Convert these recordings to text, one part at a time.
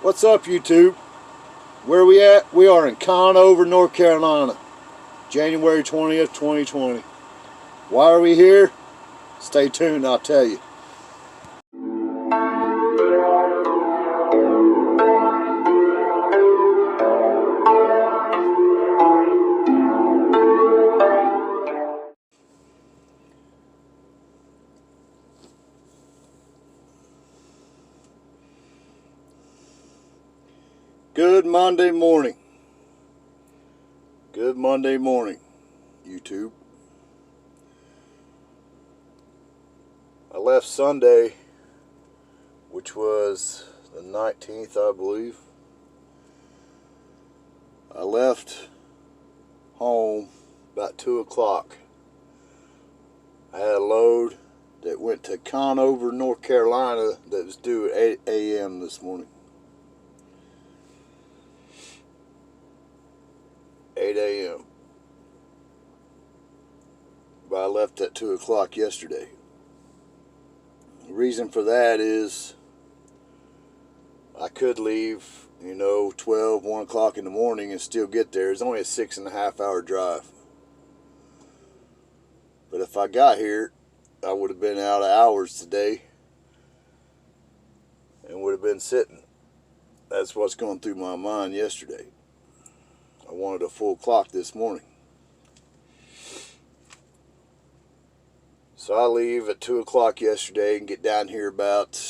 What's up, YouTube? Where are we at? We are in Conover, North Carolina, January 20th, 2020. Why are we here? Stay tuned, I'll tell you. Good Monday morning. Good Monday morning, YouTube. I left Sunday, which was the 19th, I believe. I left home about 2 o'clock. I had a load that went to Conover, North Carolina that was due at 8 a.m. this morning. 8 a.m. But I left at 2 o'clock yesterday. The reason for that is I could leave, 12, 1 o'clock in the morning and still get there. It's only a 6.5 hour drive. But if I got here, I would have been out of hours today and would have been sitting. That's what's going through my mind yesterday. I wanted a full clock this morning. So I leave at 2 o'clock yesterday and get down here about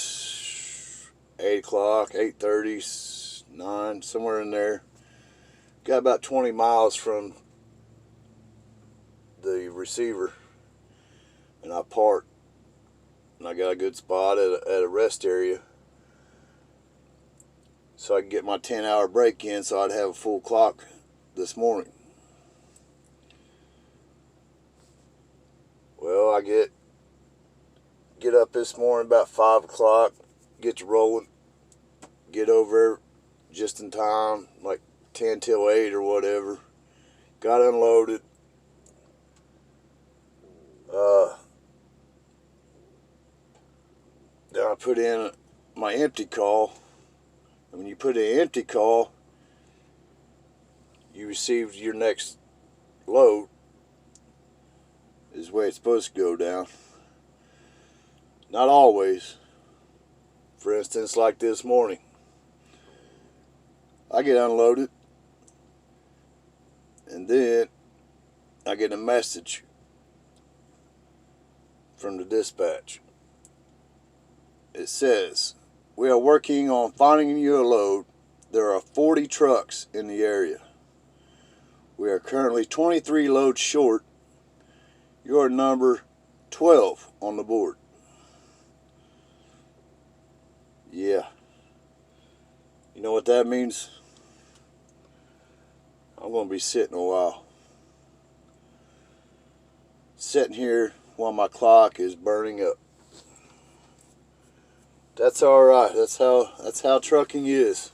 8 o'clock, 8:30, 9, somewhere in there. Got about 20 miles from the receiver. And I parked. And I got a good spot at a rest area. So I could get my 10-hour break in so I'd have a full clock this morning. Well, I get up this morning about 5 o'clock, get to rolling, get over just in time, like 10 till 8 or whatever. Got unloaded. Then I put in my empty call. And when you put in empty call, you received your next load is the way it's supposed to go down. Not always. For instance, like this morning, I get unloaded and then I get a message from the dispatch. It says, "We are working on finding you a load. There are 40 trucks in the area. We are currently 23 loads short. You are number 12 on the board." Yeah. You know what that means? I'm going to be sitting a while. Sitting here while my clock is burning up. That's alright. That's how trucking is.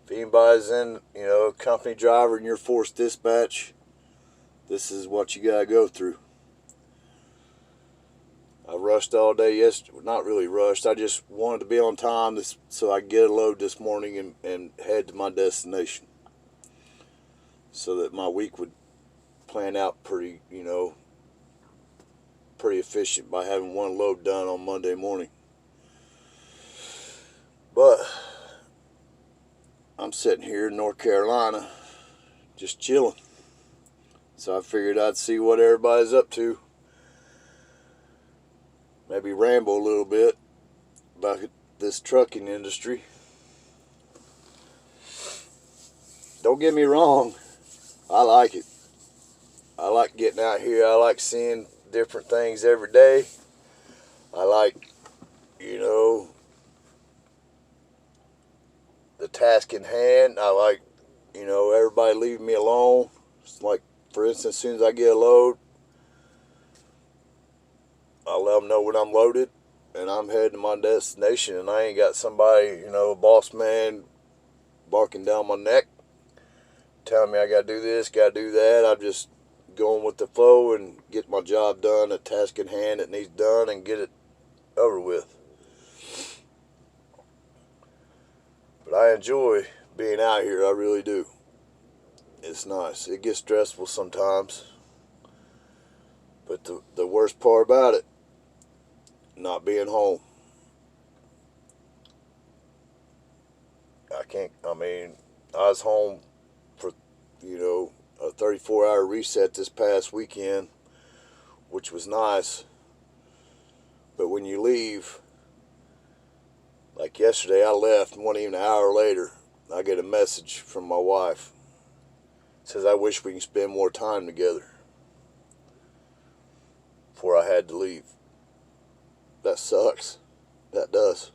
If anybody's in, a company driver and you're forced dispatch, this is what you gotta go through. I rushed all day yesterday. Not really rushed. I just wanted to be on time so I could get a load this morning and head to my destination. So that my week would plan out pretty efficient by having one load done on Monday morning. But I'm sitting here in North Carolina just chilling. So I figured I'd see what everybody's up to. Maybe ramble a little bit about this trucking industry. Don't get me wrong, I like it. I like getting out here. I like seeing different things every day. I like, the task in hand. I like, everybody leaving me alone. It's like, for instance, as soon as I get a load, I let them know when I'm loaded and I'm heading to my destination, and I ain't got somebody, a boss man barking down my neck, telling me I gotta do this, gotta do that. I'm just going with the flow and get my job done, a task in hand that needs done, and get it over with. But I enjoy being out here, I really do. It's nice. It gets stressful sometimes. But the worst part about it, not being home. I was home for, a 34-hour reset this past weekend, which was nice. But when you leave, like yesterday, I left, and wasn't even an hour later, I get a message from my wife. It says, I wish we can spend more time together. Before I had to leave. That sucks. That does.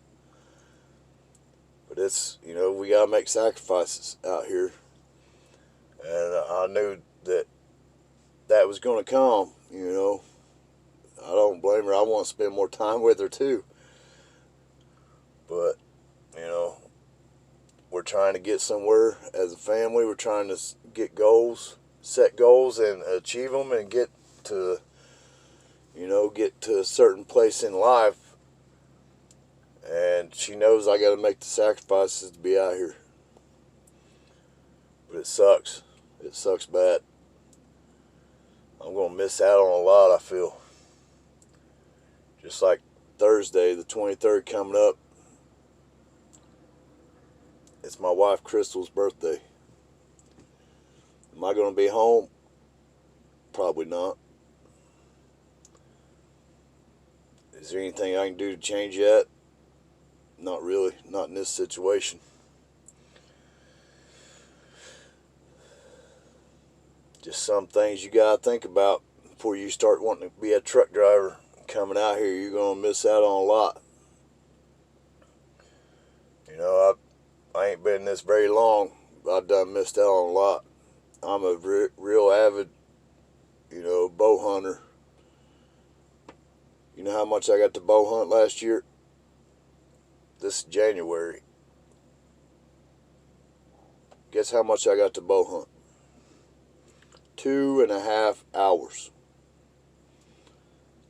But it's, we gotta make sacrifices out here. And I knew that was gonna come, I don't blame her. I want to spend more time with her too. But, we're trying to get somewhere as a family. We're trying to get goals, set goals and achieve them and get to a certain place in life. And she knows I got to make the sacrifices to be out here. But it sucks. It sucks bad. I'm going to miss out on a lot, I feel. Just like Thursday, the 23rd coming up. It's my wife Crystal's birthday. Am I going to be home? Probably not. Is there anything I can do to change that? Not really. Not in this situation. Just some things you got to think about before you start wanting to be a truck driver. Coming out here, you're going to miss out on a lot. I ain't been in this very long, but I've done missed out on a lot. I'm a real avid, bow hunter. You know how much I got to bow hunt last year? This January. Guess how much I got to bow hunt? 2.5 hours.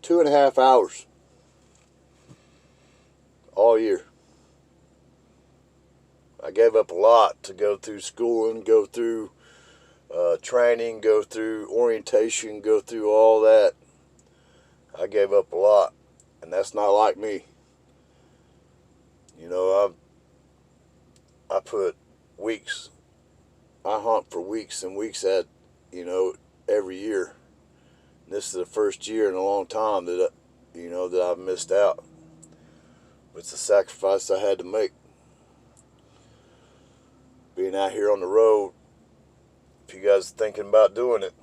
2.5 hours. All year. I gave up a lot to go through schooling, go through training, go through orientation, go through all that. I gave up a lot, and that's not like me. I put weeks. I hunt for weeks and weeks at, every year. This is the first year in a long time that I've missed out. It's a sacrifice I had to make. Being out here on the road, if you guys are thinking about doing it,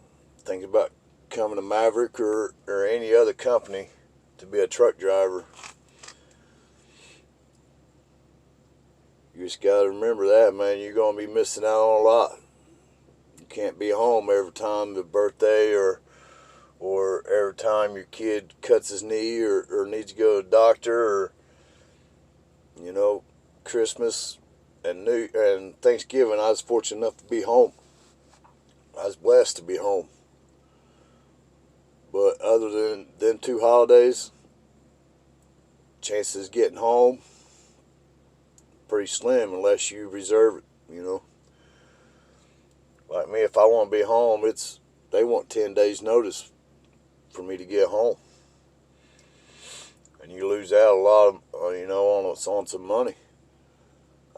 thinking about coming to Maverick or any other company to be a truck driver, you just got to remember that, man. You're going to be missing out on a lot. You can't be home every time the birthday or every time your kid cuts his knee or needs to go to the doctor or, Christmas and Thanksgiving. I was fortunate enough to be home. I was blessed to be home. But other than them two holidays, chances of getting home, pretty slim unless you reserve it, Like me, if I want to be home, they want 10 days notice for me to get home. And you lose out a lot of, on some money.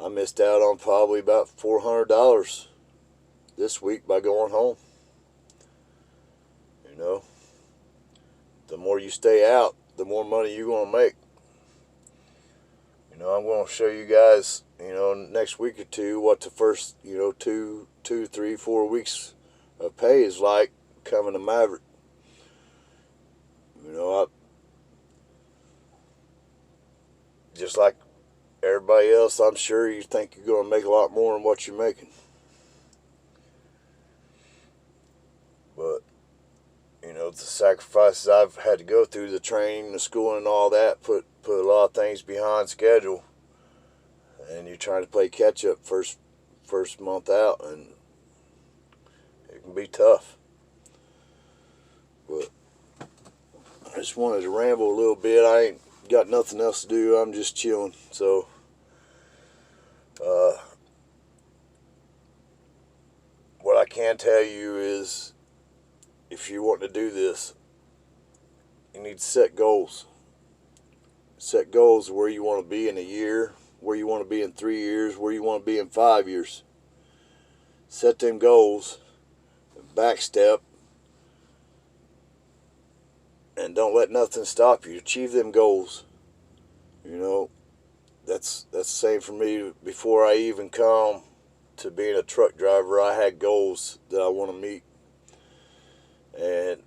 I missed out on probably about $400 this week by going home. The more you stay out, the more money you're going to make. I'm going to show you guys, next week or two what the first, 2, 3, 4 weeks of pay is like coming to Maverick. Just like everybody else, I'm sure you think you're going to make a lot more than what you're making. But, the sacrifices I've had to go through, the training, the schooling and all that, put a lot of things behind schedule. And you're trying to play catch up first month out, and it can be tough. But I just wanted to ramble a little bit. I ain't got nothing else to do. I'm just chilling. So can tell you is, if you want to do this, you need to set goals. Set goals where you want to be in a year, where you want to be in 3 years, where you want to be in 5 years. Set them goals, backstep, and don't let nothing stop you. Achieve them goals. You know, that's the same for me. Before I even come to being a truck driver, I had goals that I want to meet. And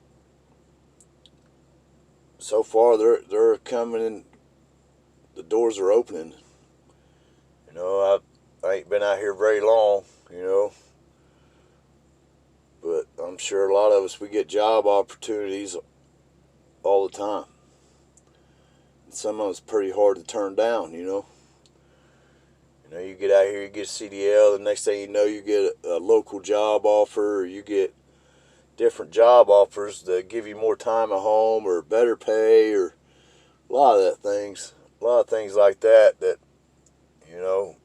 so far, they're coming in. The doors are opening. You know, I ain't been out here very long, you know. But I'm sure a lot of us, we get job opportunities all the time. And some of it's pretty hard to turn down, you know. You know, you get out here, you get CDL, the next thing you know, you get a local job offer, or you get different job offers that give you more time at home or better pay, or a lot of things like that, you know,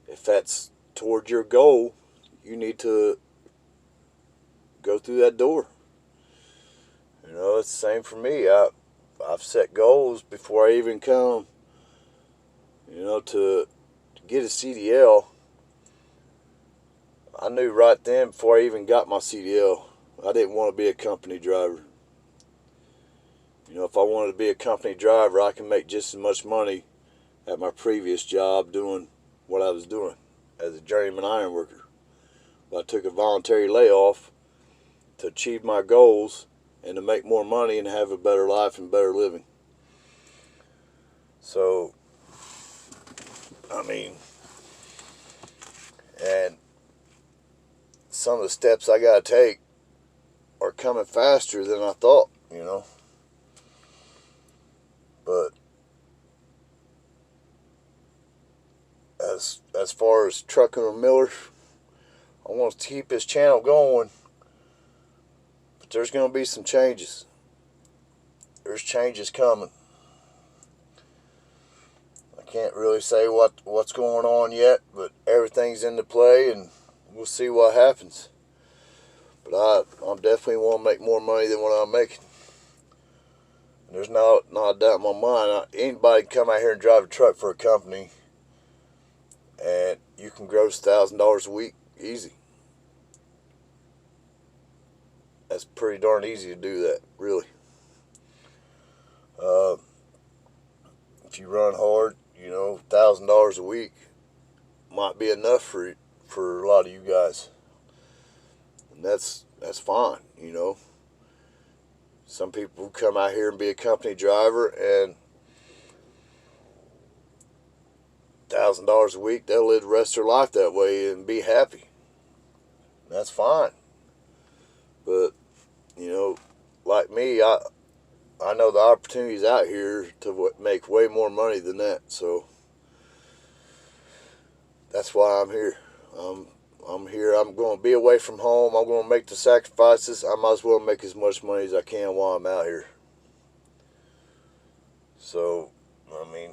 if that's toward your goal, you need to go through that door. You know, it's the same for me. I've set goals before I even come, you know, to get a CDL. I knew right then, before I even got my CDL, I didn't want to be a company driver. You know, if I wanted to be a company driver, I can make just as much money at my previous job doing what I was doing as a journeyman iron worker. But I took a voluntary layoff to achieve my goals and to make more money and have a better life and better living. So, I mean, and some of the steps I got to take are coming faster than I thought, you know. But as far as Trucking with Miller, I want to keep this channel going, but there's going to be some changes. There's changes coming. I can't really say what's going on yet, but everything's into play, and we'll see what happens. But I definitely want to make more money than what I'm making. There's not a doubt in my mind. Anybody can come out here and drive a truck for a company, and you can gross $1,000 a week easy. That's pretty darn easy to do that, really. If you run hard, you know, $1,000 a week might be enough for a lot of you guys, and that's fine, you know. Some people come out here and be a company driver, and $1,000 a week, they'll live the rest of their life that way and be happy. That's fine. But, you know, like me, I know the opportunities out here to make way more money than that. So that's why I'm here. I'm here. I'm going to be away from home. I'm going to make the sacrifices. I might as well make as much money as I can while I'm out here. So, I mean,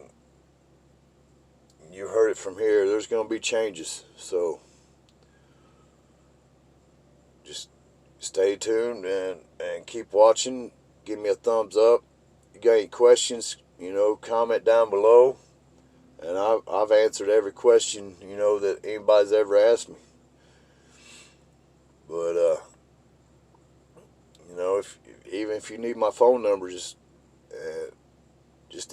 you heard it from here. There's going to be changes. So just stay tuned and keep watching. Give me a thumbs up. You got any questions, you know, comment down below. And I've answered every question, you know, that anybody's ever asked me. But, you know, even if you need my phone number, just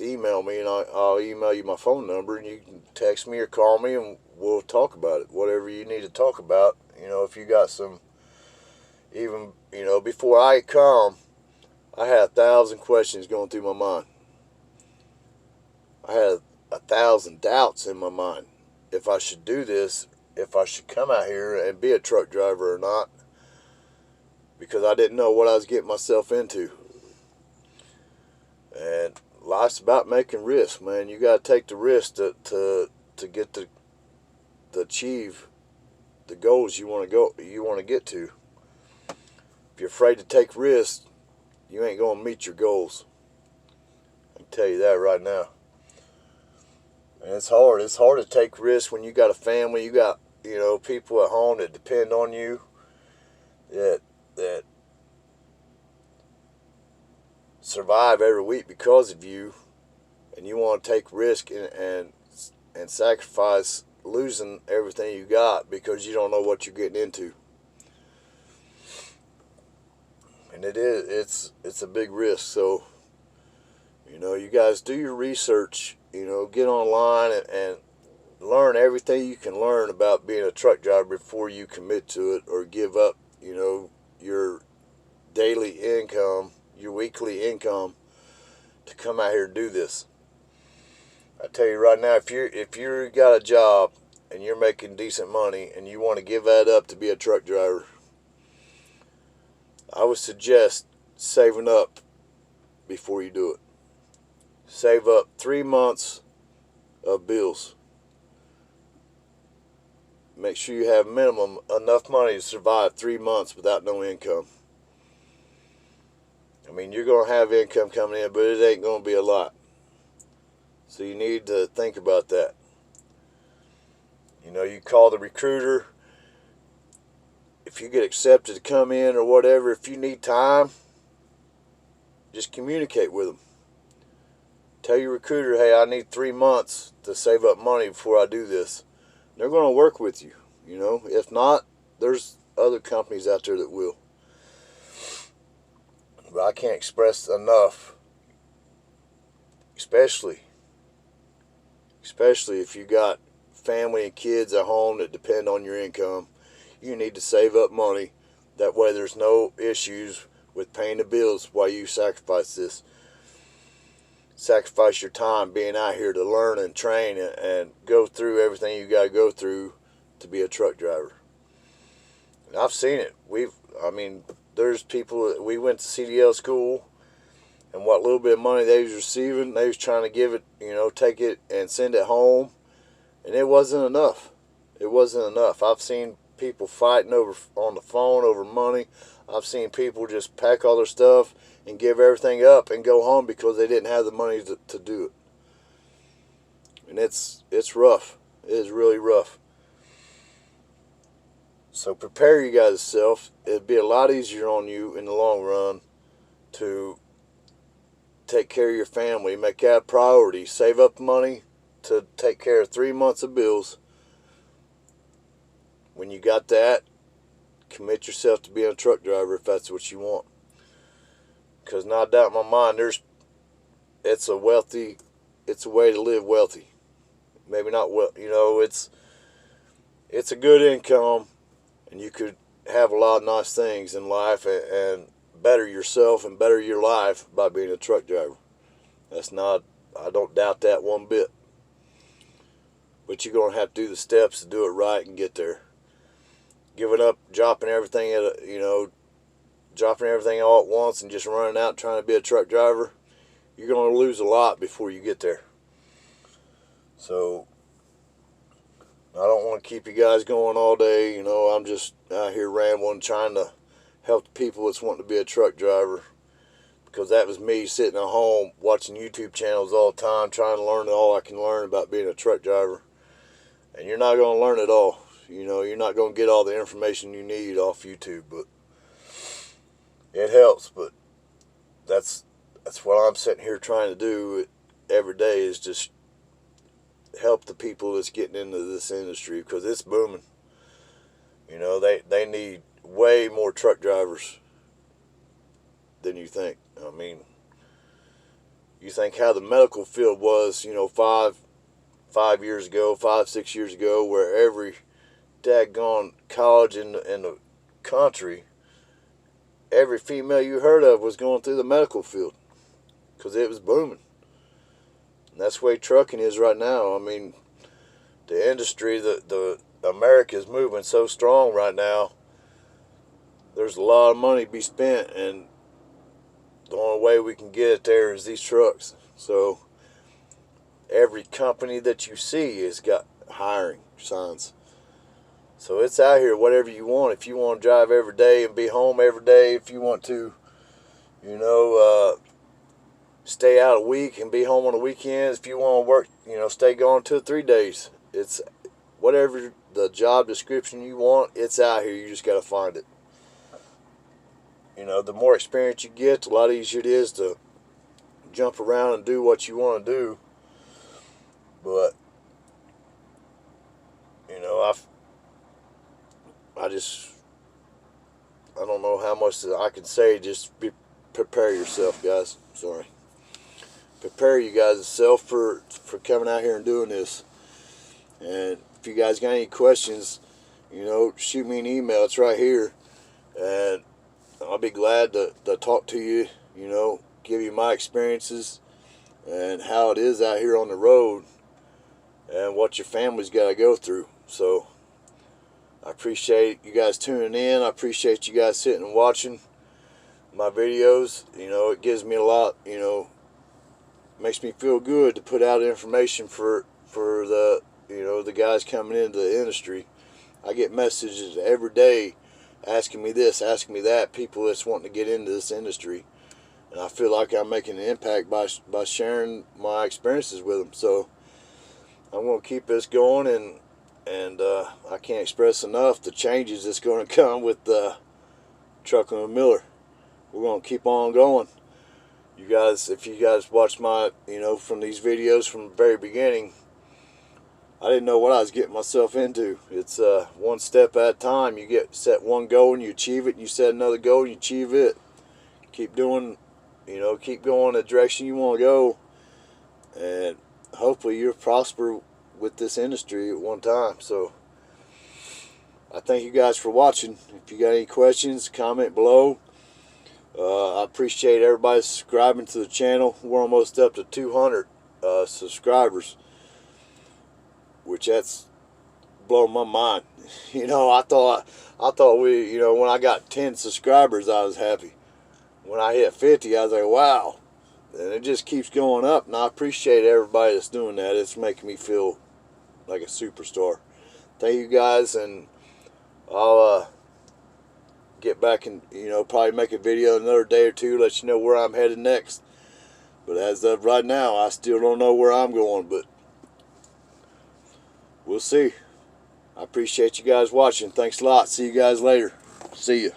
email me, and I'll email you my phone number, and you can text me or call me, and we'll talk about it. Whatever you need to talk about. You know, if you got some, even, you know, before I come, I had 1,000 questions going through my mind. I had 1,000 doubts in my mind. If I should do this, if I should come out here and be a truck driver or not, because I didn't know what I was getting myself into. And life's about making risks, man. You got to take the risk to get to achieve the goals you want to get to. If you're afraid to take risks, you ain't going to meet your goals. I can tell you that right now. And it's hard. It's hard to take risks when you got a family, you got people at home that depend on you, that survive every week because of you, and you want to take risk and sacrifice losing everything you got because you don't know what you're getting into. And it's a big risk. So, you guys do your research, get online and learn everything you can learn about being a truck driver before you commit to it or give up, your daily income, your weekly income to come out here and do this. I tell you right now, if you got a job and you're making decent money and you want to give that up to be a truck driver, I would suggest saving up before you do it. Save up 3 months of bills. Make sure you have minimum enough money to survive 3 months without no income. I mean, you're going to have income coming in, but it ain't going to be a lot. So you need to think about that. You call the recruiter. If you get accepted to come in or whatever, if you need time, just communicate with them. Tell your recruiter, hey, I need 3 months to save up money before I do this. They're going to work with you. If not, there's other companies out there that will. But I can't express enough, especially if you got family and kids at home that depend on your income, you need to save up money. That way there's no issues with paying the bills while you sacrifice this. Sacrifice your time being out here to learn and train and go through everything you got to go through to be a truck driver. And I've seen it. There's people, we went to CDL school, and what little bit of money they was receiving, they was trying to give it, take it and send it home, and it wasn't enough. It wasn't enough. I've seen people fighting on the phone over money. I've seen people just pack all their stuff and give everything up and go home because they didn't have the money to do it. And it's rough. It is really rough. So prepare you guys yourself. It'd be a lot easier on you in the long run to take care of your family, make that a priority, save up money to take care of 3 months of bills. When you got that, commit yourself to being a truck driver if that's what you want. Because not doubt in my mind, it's a way to live wealthy. Maybe not well, it's a good income, and you could have a lot of nice things in life and better yourself and better your life by being a truck driver. I don't doubt that one bit. But you're going to have to do the steps to do it right and get there. Giving up, dropping everything dropping everything all at once and just running out trying to be a truck driver, you're going to lose a lot before you get there. So I don't want to keep you guys going all day. I'm just out here rambling, trying to help the people that's wanting to be a truck driver, because that was me sitting at home watching YouTube channels all the time, trying to learn all I can learn about being a truck driver. And you're not going to learn it all. You're not going to get all the information you need off YouTube, but it helps. But that's what I'm sitting here trying to do every day, is just help the people that's getting into this industry, because it's booming. They need way more truck drivers than you think. You think how the medical field was, 5 years ago, 6 years ago, where every daggone college in the country, every female you heard of was going through the medical field because it was booming. And that's the way trucking is right now. The industry, the America is moving so strong right now. There's a lot of money to be spent, and the only way we can get it there is these trucks. So every company that you see has got hiring signs. So it's out here, whatever you want. If you want to drive every day and be home every day, if you want to, stay out a week and be home on the weekends, if you want to work, stay gone 2 or 3 days. It's whatever the job description you want, it's out here. You just got to find it. You know, the more experience you get, the lot easier it is to jump around and do what you want to do. But, you know, I don't know how much I can say. Just prepare yourself, guys. Sorry. Prepare you guys yourself for coming out here and doing this. And if you guys got any questions, you know, shoot me an email. It's right here. And I'll be glad to talk to you, you know, give you my experiences and how it is out here on the road and what your family's got to go through. So I appreciate you guys tuning in. I appreciate you guys sitting and watching my videos. You know, it gives me a lot, you know, makes me feel good to put out information for the, you know, the guys coming into the industry. I get messages every day asking me this, asking me that, people that's wanting to get into this industry. And I feel like I'm making an impact by sharing my experiences with them. So I'm going to keep this going, and I can't express enough the changes that's going to come with Trucking with Miller. We're going to keep on going. You guys, if you guys watch my, you know, from these videos from the very beginning, I didn't know what I was getting myself into. It's one step at a time. You set one goal and you achieve it. You set another goal and you achieve it. Keep doing, you know, keep going the direction you want to go, and hopefully you'll prosper with this industry at one time. So I thank you guys for watching. If you got any questions, comment below. I appreciate everybody subscribing to the channel. We're almost up to 200 subscribers, which that's blowing my mind. You know, I thought we, you know, when I got 10 subscribers, I was happy. When I hit 50, I was like, wow. And it just keeps going up, and I appreciate everybody that's doing that. It's making me feel like a superstar. Thank you guys, and I'll get back and, you know, probably make a video another day or two, let you know where I'm headed next. But as of right now, I still don't know where I'm going, but we'll see. I appreciate you guys watching. Thanks a lot. See you guys later. See ya.